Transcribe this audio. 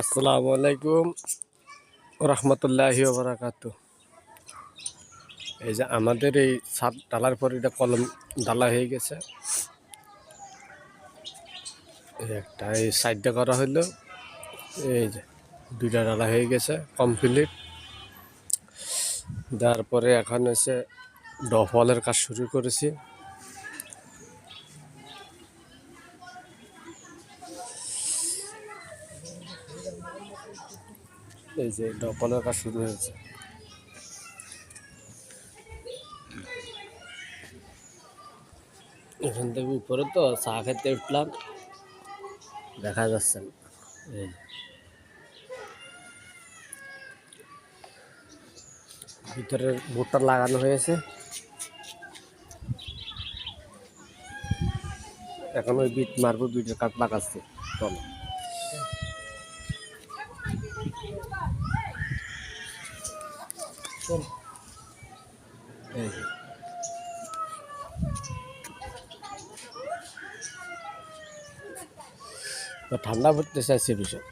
আসসালামু আলাইকুম রহমতুল্লাহি ওয়া বারাকাতুহু। এই যে আমাদের এই ছাদ ডালার পর এটা কলম ডালা হয়ে গেছে। এই একটা এই সাইডটা করা হলো, এই যে দুইটা ডালা হয়ে গেছে কমপ্লিট। তারপরে এখন এসে ডফলের কাজ শুরু করেছি। এই যে ডফলের কাজ শুরু হয়েছে। এখান থেকে উপরে তো চা খেতে উঠলাম, দেখা যাচ্ছে না। এই ভিতরের বোর্ডটা লাগানো হয়েছে, এখন ওই বিট মারবো, দুইটা কাঠ লাগাচ্ছে চলো। এই তো ঠান্ডা পড়তে চাইছে বিষয়।